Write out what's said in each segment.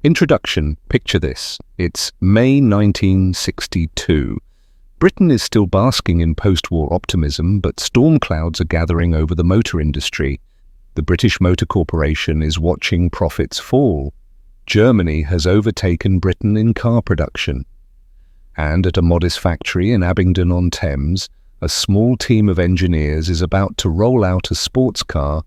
Introduction. Picture this. It's May 1962. Britain is still basking in post-war optimism, but storm clouds are gathering over the motor industry. The British Motor Corporation is watching profits fall. Germany has overtaken Britain in car production. And at a modest factory in Abingdon-on-Thames, a small team of engineers is about to roll out a sports car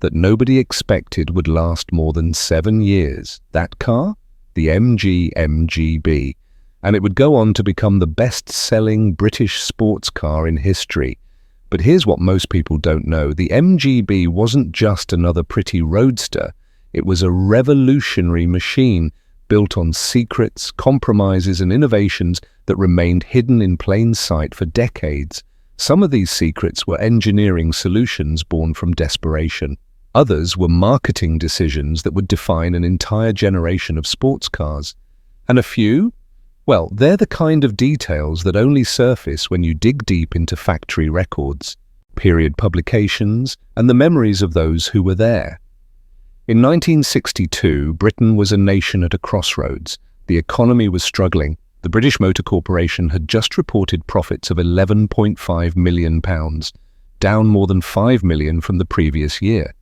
that nobody expected would last more than 7 years. That car? The MG MGB. And it would go on to become the best-selling British sports car in history. But here's what most people don't know. The MGB wasn't just another pretty roadster. It was a revolutionary machine built on secrets, compromises and innovations that remained hidden in plain sight for decades. Some of these secrets were engineering solutions born from desperation. Others were marketing decisions that would define an entire generation of sports cars. And a few? Well, they're the kind of details that only surface when you dig deep into factory records, period publications, and the memories of those who were there. In 1962, Britain was a nation at a crossroads. The economy was struggling. The British Motor Corporation had just reported profits of £11.5 million, down more than £5 million from the previous year.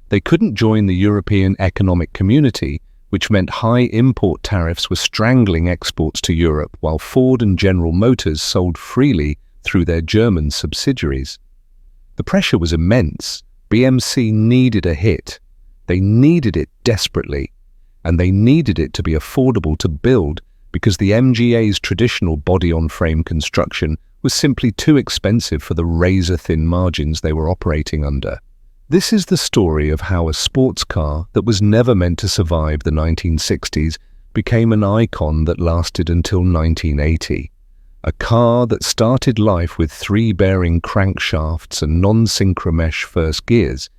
They couldn't join the European Economic Community, which meant high import tariffs were strangling exports to Europe, while Ford and General Motors sold freely through their German subsidiaries. The pressure was immense. BMC needed a hit. They needed it desperately, and they needed it to be affordable to build because the MGA's traditional body-on-frame construction was simply too expensive for the razor-thin margins they were operating under. This is the story of how a sports car that was never meant to survive the 1960s became an icon that lasted until 1980. A car that started life with 3 bearing crankshafts and non-synchromesh first gears,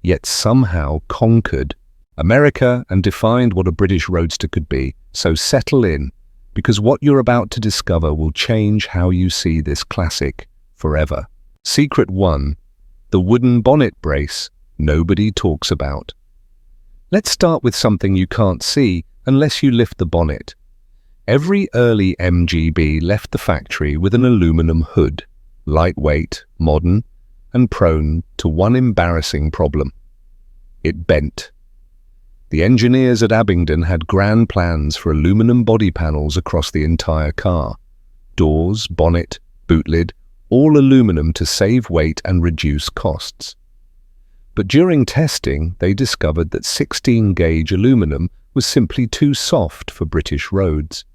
yet somehow conquered America and defined what a British roadster could be. So settle in, because what you're about to discover will change how you see this classic forever. Secret 1. The wooden bonnet brace nobody talks about. Let's start with something you can't see unless you lift the bonnet. Every early MGB left the factory with an aluminum hood, lightweight, modern, and prone to one embarrassing problem. It bent. The engineers at Abingdon had grand plans for aluminum body panels across the entire car. Doors, bonnet, boot lid, all aluminum to save weight and reduce costs. But during testing, they discovered that 16-gauge aluminum was simply too soft for British roads.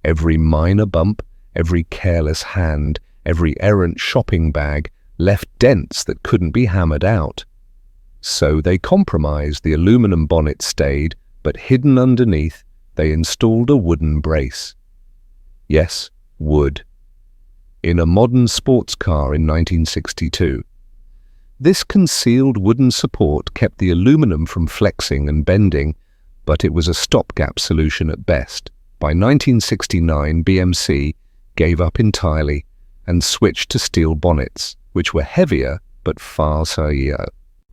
Every minor bump, every careless hand, every errant shopping bag left dents that couldn't be hammered out. So they compromised. The aluminum bonnet stayed, but hidden underneath, they installed a wooden brace. Yes, wood. In a modern sports car in 1962. This concealed wooden support kept the aluminum from flexing and bending, but it was a stopgap solution at best. By 1969, BMC gave up entirely and switched to steel bonnets, which were heavier but far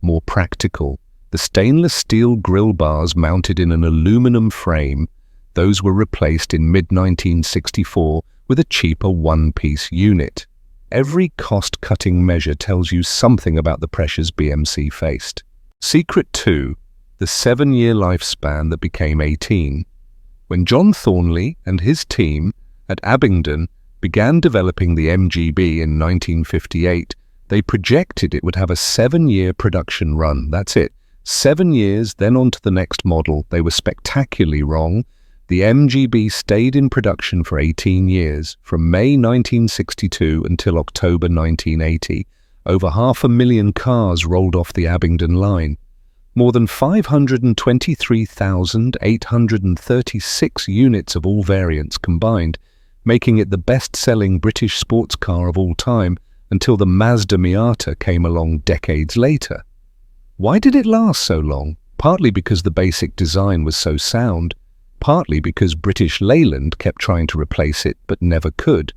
more practical. The stainless steel grille bars mounted in an aluminum frame, those were replaced in mid-1964 with a cheaper one-piece unit. Every cost-cutting measure tells you something about the pressures BMC faced. Secret 2. The 7-year lifespan that became 18. When John Thornley and his team at Abingdon began developing the MGB in 1958, they projected it would have a 7-year production run. That's it. 7 years, then on to the next model. They were spectacularly wrong. The MGB stayed in production for 18 years, from May 1962 until October 1980. Over 500,000 cars rolled off the Abingdon line. More than 523,836 units of all variants combined, making it the best-selling British sports car of all time until the Mazda Miata came along decades later. Why did it last so long? Partly because the basic design was so sound, partly because British Leyland kept trying to replace it but never could.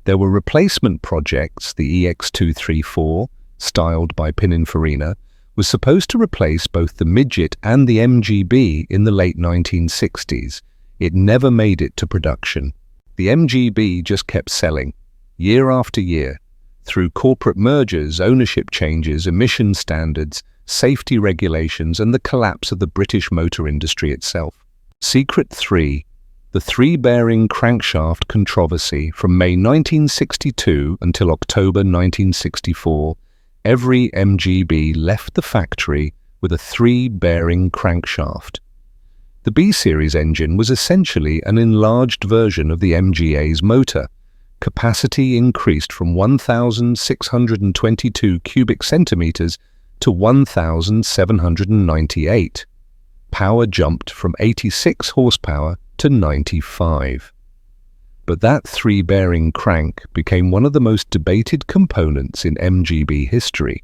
There were replacement projects. The EX234, styled by Pininfarina, was supposed to replace both the Midget and the MGB in the late 1960s. It never made it to production. The MGB just kept selling, year after year, through corporate mergers, ownership changes, emission standards, safety regulations, and the collapse of the British motor industry itself. Secret 3. The three-bearing crankshaft controversy. From May 1962 until October 1964, every MGB left the factory with a three-bearing crankshaft. The B-Series engine was essentially an enlarged version of the MGA's motor. Capacity increased from 1,622 cubic centimeters to 1,798. Power jumped from 86 horsepower to 95. But that three-bearing crank became one of the most debated components in MGB history.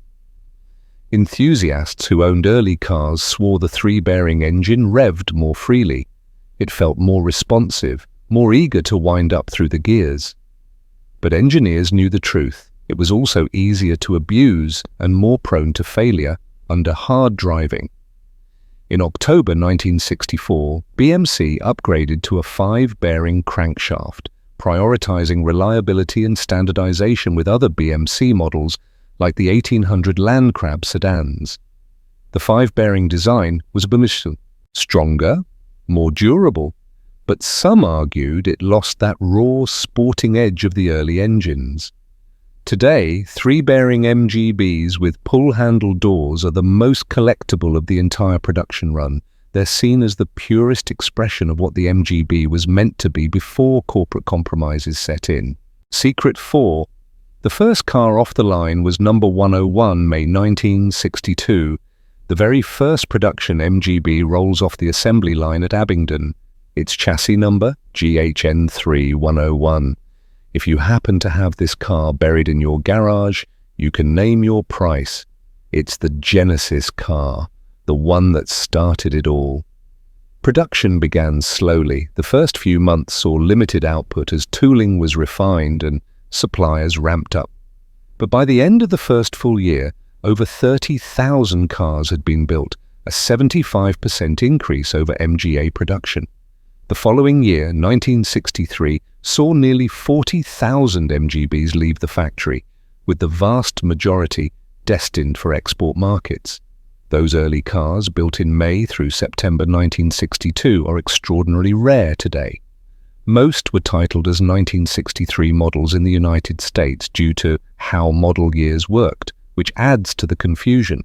Enthusiasts who owned early cars swore the three-bearing engine revved more freely. It felt more responsive, more eager to wind up through the gears. But engineers knew the truth. It was also easier to abuse and more prone to failure under hard driving. In October 1964, BMC upgraded to a five-bearing crankshaft, prioritizing reliability and standardization with other BMC models like the 1800 Land Crab sedans. The five-bearing design was stronger, more durable, but some argued it lost that raw, sporting edge of the early engines. Today, three-bearing MGBs with pull-handle doors are the most collectible of the entire production run. They're seen as the purest expression of what the MGB was meant to be before corporate compromises set in. Secret 4. The first car off the line was number 101, May 1962. The very first production MGB rolls off the assembly line at Abingdon. Its chassis number, GHN3101. If you happen to have this car buried in your garage, you can name your price. It's the Genesis car, the one that started it all. Production began slowly. The first few months saw limited output as tooling was refined and suppliers ramped up. But by the end of the first full year, over 30,000 cars had been built, a 75% increase over MGA production. The following year, 1963, saw nearly 40,000 MGBs leave the factory, with the vast majority destined for export markets. Those early cars, built in May through September 1962, are extraordinarily rare today. Most were titled as 1963 models in the United States due to how model years worked, which adds to the confusion.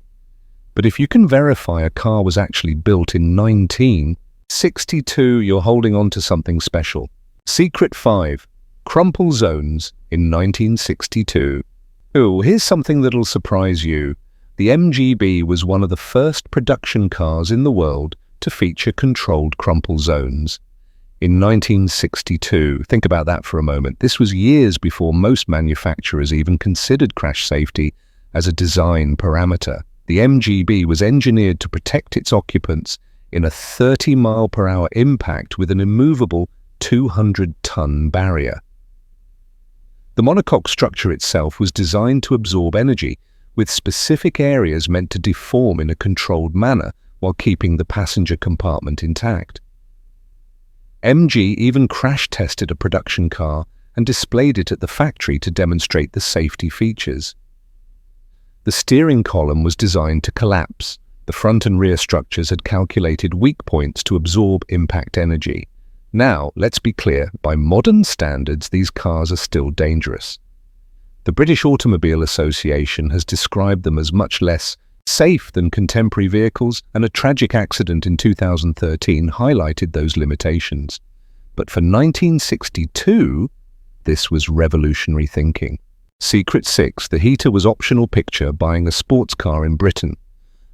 But if you can verify a car was actually built in 1962, you're holding on to something special. Secret 5. Crumple zones in 1962. Oh, here's something that'll surprise you. The MGB was one of the first production cars in the world to feature controlled crumple zones. In 1962, think about that for a moment, this was years before most manufacturers even considered crash safety as a design parameter. The MGB was engineered to protect its occupants in a 30-mile-per-hour impact with an immovable 200-ton barrier. The monocoque structure itself was designed to absorb energy, with specific areas meant to deform in a controlled manner while keeping the passenger compartment intact. MG even crash-tested a production car and displayed it at the factory to demonstrate the safety features. The steering column was designed to collapse. The front and rear structures had calculated weak points to absorb impact energy. Now, let's be clear, by modern standards, these cars are still dangerous. The British Automobile Association has described them as much less safe than contemporary vehicles, and a tragic accident in 2013 highlighted those limitations. But for 1962, this was revolutionary thinking. Secret 6. The heater was optional. Picture buying a sports car in Britain,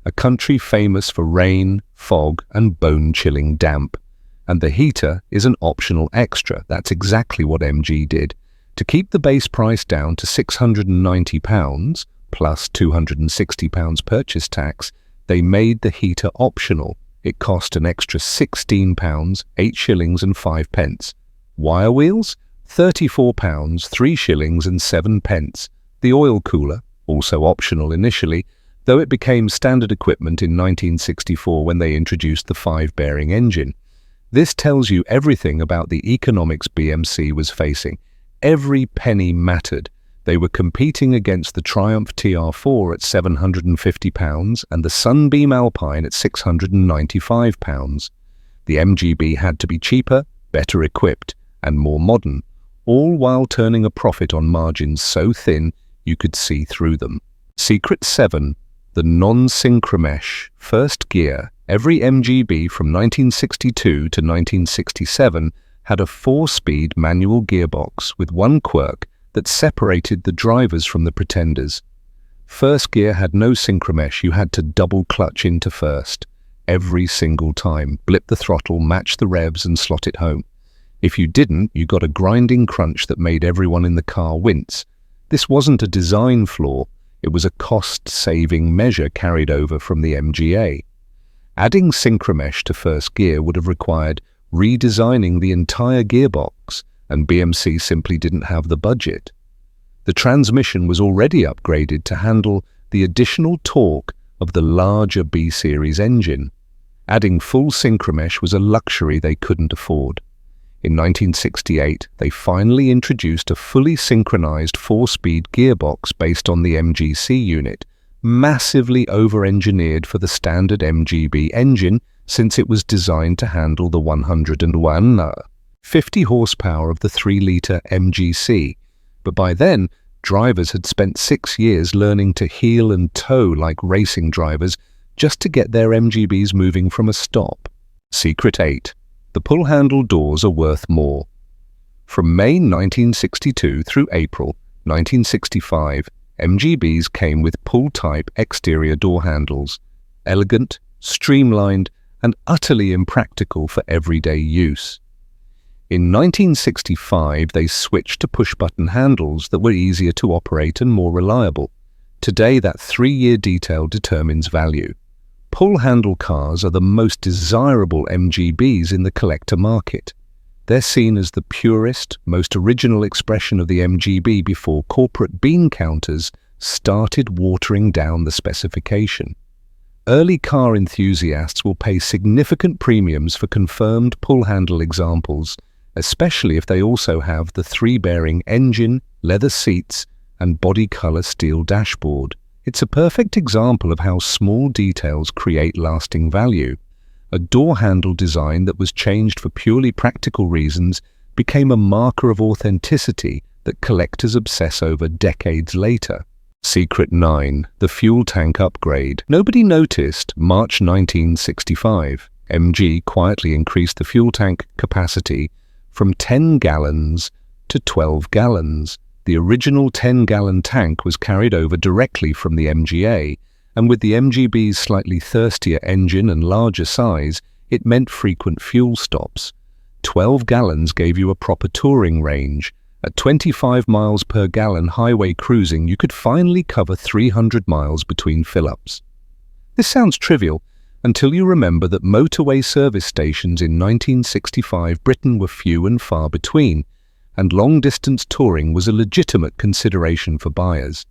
a country famous for rain, fog, and bone-chilling damp. And the heater is an optional extra. That's exactly what MG did. To keep the base price down to £690 plus £260 purchase tax, they made the heater optional. It cost an extra £16, 8 shillings and 5 pence. Wire wheels? £34, 3 shillings and 7 pence. The oil cooler, also optional initially, though it became standard equipment in 1964 when they introduced the 5-bearing engine. This tells you everything about the economics BMC was facing. Every penny mattered. They were competing against the Triumph TR4 at £750 and the Sunbeam Alpine at £695. The MGB had to be cheaper, better equipped, and more modern, all while turning a profit on margins so thin you could see through them. Secret 7. The non-synchromesh first gear. Every MGB from 1962 to 1967 had a 4-speed manual gearbox with one quirk that separated the drivers from the pretenders. First gear had no synchromesh. You had to double clutch into first every single time, blip the throttle, match the revs and slot it home. If you didn't, you got a grinding crunch that made everyone in the car wince. This wasn't a design flaw, it was a cost-saving measure carried over from the MGA. Adding synchromesh to first gear would have required redesigning the entire gearbox, and BMC simply didn't have the budget. The transmission was already upgraded to handle the additional torque of the larger B-series engine. Adding full synchromesh was a luxury they couldn't afford. In 1968, they finally introduced a fully synchronized 4-speed gearbox based on the MGC unit, massively over-engineered for the standard MGB engine since it was designed to handle the 150 horsepower of the 3-litre MGC. But by then, drivers had spent 6 years learning to heel and toe like racing drivers just to get their MGBs moving from a stop. Secret 8. The pull-handle doors are worth more. From May 1962 through April 1965, MGBs came with pull-type exterior door handles, elegant, streamlined, and utterly impractical for everyday use. In 1965, they switched to push-button handles that were easier to operate and more reliable. Today, that 3-year detail determines value. Pull-handle cars are the most desirable MGBs in the collector market. They're seen as the purest, most original expression of the MGB before corporate bean counters started watering down the specification. Early car enthusiasts will pay significant premiums for confirmed pull-handle examples, especially if they also have the 3-bearing engine, leather seats, and body-color steel dashboard. It's a perfect example of how small details create lasting value. A door handle design that was changed for purely practical reasons became a marker of authenticity that collectors obsess over decades later. Secret 9. The fuel tank upgrade. Nobody noticed March 1965. MG quietly increased the fuel tank capacity from 10 gallons to 12 gallons. The original 10-gallon tank was carried over directly from the MGA, and with the MGB's slightly thirstier engine and larger size, it meant frequent fuel stops. 12 gallons gave you a proper touring range. At 25 miles per gallon highway cruising, you could finally cover 300 miles between fill-ups. This sounds trivial until you remember that motorway service stations in 1965 Britain were few and far between, and long-distance touring was a legitimate consideration for buyers.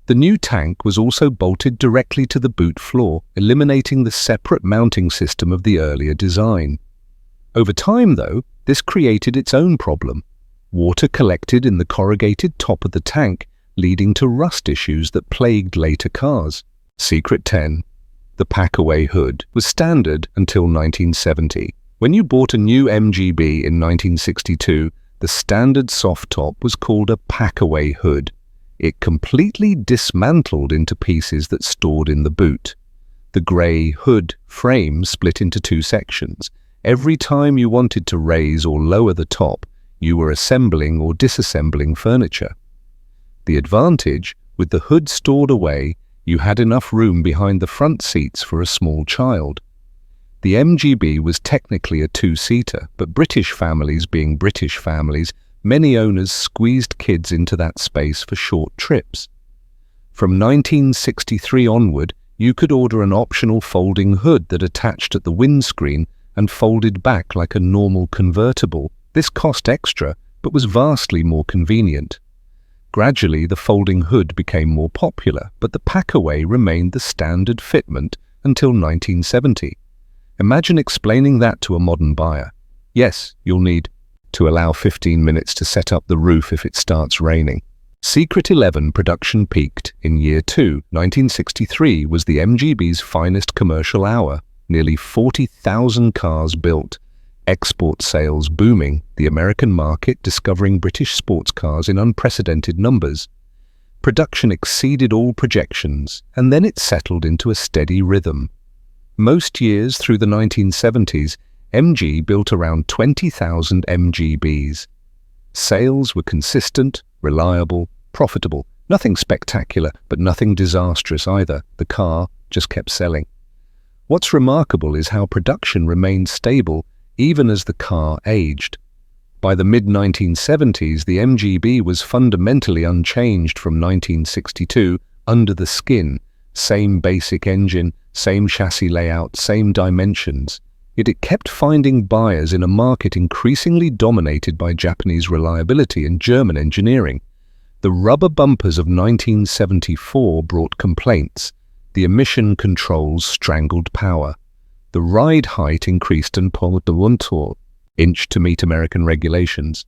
The new tank was also bolted directly to the boot floor, eliminating the separate mounting system of the earlier design. Over time, though, this created its own problem. Water collected in the corrugated top of the tank, leading to rust issues that plagued later cars. Secret 10. The pack-away hood was standard until 1970. When you bought a new MGB in 1962, the standard soft top was called a pack-away hood. It completely dismantled into pieces that stored in the boot. The grey hood frame split into 2 sections. Every time you wanted to raise or lower the top, you were assembling or disassembling furniture. The advantage, with the hood stored away, you had enough room behind the front seats for a small child. The MGB was technically a 2-seater, but British families being British families, many owners squeezed kids into that space for short trips. From 1963 onward, you could order an optional folding hood that attached at the windscreen and folded back like a normal convertible. This cost extra, but was vastly more convenient. Gradually, the folding hood became more popular, but the packaway remained the standard fitment until 1970. Imagine explaining that to a modern buyer. Yes, you'll need to allow 15 minutes to set up the roof if it starts raining. Secret 11 production peaked in year 2. 1963 was the MGB's finest commercial hour. Nearly 40,000 cars built. Export sales booming, the American market discovering British sports cars in unprecedented numbers. Production exceeded all projections, and then it settled into a steady rhythm. Most years through the 1970s, MG built around 20,000 MGBs. Sales were consistent, reliable, profitable. Nothing spectacular, but nothing disastrous either. The car just kept selling. What's remarkable is how production remained stable even as the car aged. By the mid-1970s, the MGB was fundamentally unchanged from 1962, under the skin. Same basic engine, same chassis layout, same dimensions. Yet it kept finding buyers in a market increasingly dominated by Japanese reliability and German engineering. The rubber bumpers of 1974 brought complaints. The emission controls strangled power. The ride height increased and pulled the 1 inch to meet American regulations.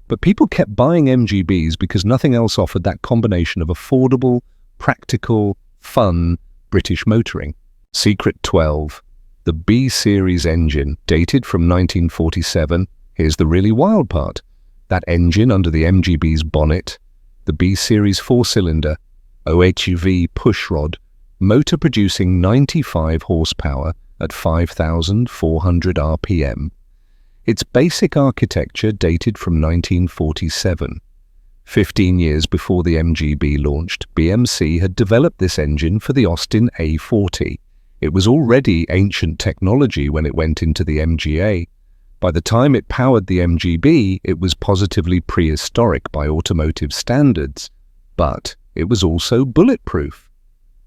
But people kept buying MGBs because nothing else offered that combination of affordable, practical, fun British motoring. Secret 12. The B-Series engine, dated from 1947. Here's the really wild part. That engine under the MGB's bonnet, the B-Series 4-cylinder, OHV pushrod, motor producing 95 horsepower at 5,400 RPM. Its basic architecture dated from 1947. 15 years before the MGB launched, BMC had developed this engine for the Austin A40. It was already ancient technology when it went into the MGA. By the time it powered the MGB, it was positively prehistoric by automotive standards. But it was also bulletproof.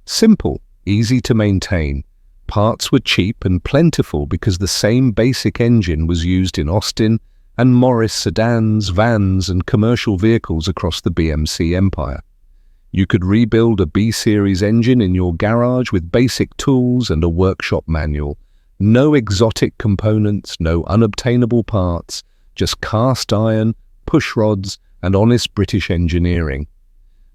Simple, easy to maintain. Parts were cheap and plentiful because the same basic engine was used in Austin and Morris sedans, vans, and commercial vehicles across the BMC empire. You could rebuild a B-Series engine in your garage with basic tools and a workshop manual. No exotic components, no unobtainable parts, just cast iron, push rods, and honest British engineering.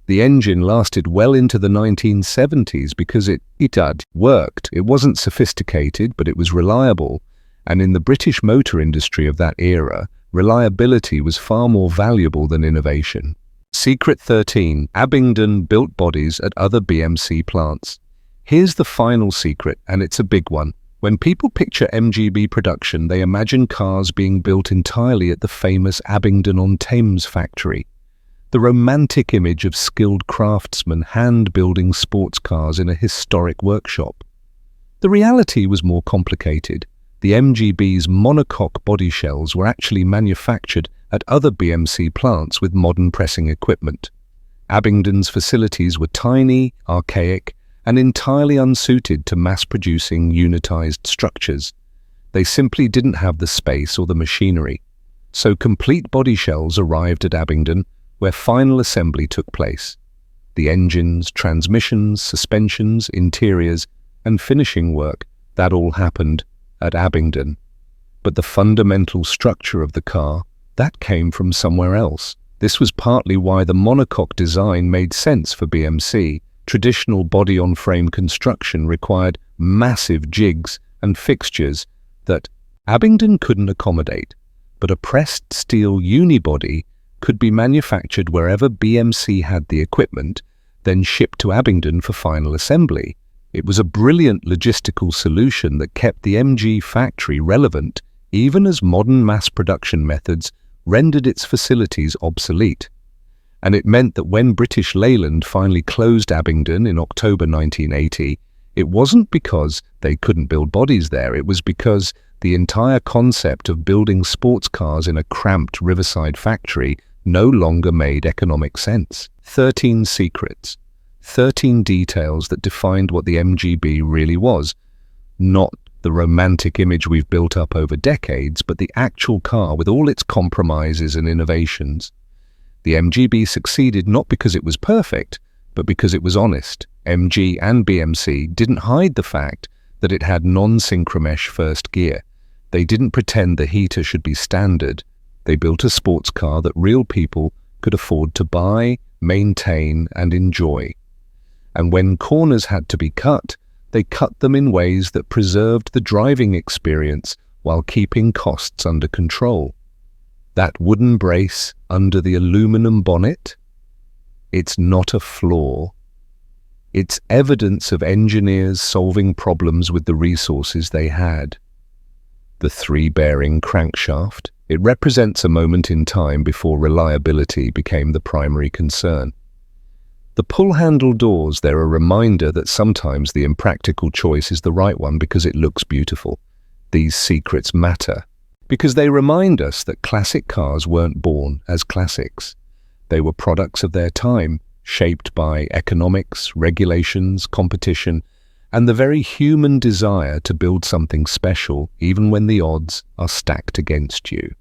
The engine lasted well into the 1970s because it had worked. It wasn't sophisticated, but it was reliable. And in the British motor industry of that era, reliability was far more valuable than innovation. Secret 13. Abingdon built bodies at other BMC plants. Here's the final secret, and it's a big one. When people picture MGB production, they imagine cars being built entirely at the famous Abingdon-on-Thames factory. The romantic image of skilled craftsmen hand-building sports cars in a historic workshop. The reality was more complicated. The MGB's monocoque body shells were actually manufactured at other BMC plants with modern pressing equipment. Abingdon's facilities were tiny, archaic, and entirely unsuited to mass-producing unitized structures. They simply didn't have the space or the machinery. So complete body shells arrived at Abingdon, where final assembly took place. The engines, transmissions, suspensions, interiors, and finishing work, that all happened at Abingdon. But the fundamental structure of the car, that came from somewhere else. This was partly why the monocoque design made sense for BMC. Traditional body-on-frame construction required massive jigs and fixtures that Abingdon couldn't accommodate, but a pressed steel unibody could be manufactured wherever BMC had the equipment, then shipped to Abingdon for final assembly. It was a brilliant logistical solution that kept the MG factory relevant even as modern mass production methods rendered its facilities obsolete. And it meant that when British Leyland finally closed Abingdon in October 1980, it wasn't because they couldn't build bodies there, it was because the entire concept of building sports cars in a cramped riverside factory no longer made economic sense. 13 secrets. 13 details that defined what the MGB really was. Not the romantic image we've built up over decades, but the actual car with all its compromises and innovations. The MGB succeeded not because it was perfect, but because it was honest. MG and BMC didn't hide the fact that it had non-synchromesh first gear. They didn't pretend the heater should be standard. They built a sports car that real people could afford to buy, maintain, and enjoy. And when corners had to be cut, they cut them in ways that preserved the driving experience while keeping costs under control. That wooden brace under the aluminum bonnet? It's not a flaw. It's evidence of engineers solving problems with the resources they had. The three-bearing crankshaft, it represents a moment in time before reliability became the primary concern. The pull-handle doors, they're a reminder that sometimes the impractical choice is the right one because it looks beautiful. These secrets matter because they remind us that classic cars weren't born as classics. They were products of their time, shaped by economics, regulations, competition, and the very human desire to build something special even when the odds are stacked against you.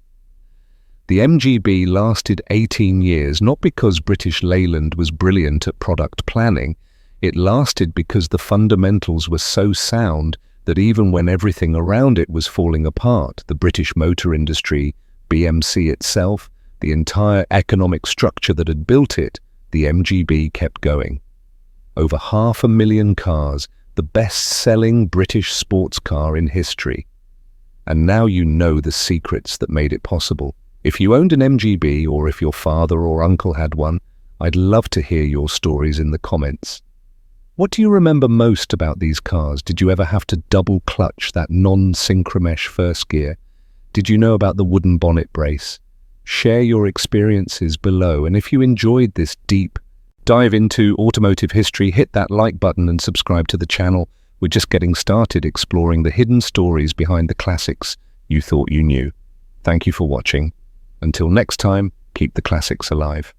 The MGB lasted 18 years, not because British Leyland was brilliant at product planning. It lasted because the fundamentals were so sound that even when everything around it was falling apart, the British motor industry, BMC itself, the entire economic structure that had built it, the MGB kept going. Over 500,000 cars, the best-selling British sports car in history. And now you know the secrets that made it possible. If you owned an MGB, or if your father or uncle had one, I'd love to hear your stories in the comments. What do you remember most about these cars? Did you ever have to double clutch that non-synchromesh first gear? Did you know about the wooden bonnet brace? Share your experiences below, and if you enjoyed this deep dive into automotive history, hit that like button and subscribe to the channel. We're just getting started exploring the hidden stories behind the classics you thought you knew. Thank you for watching. Until next time, keep the classics alive.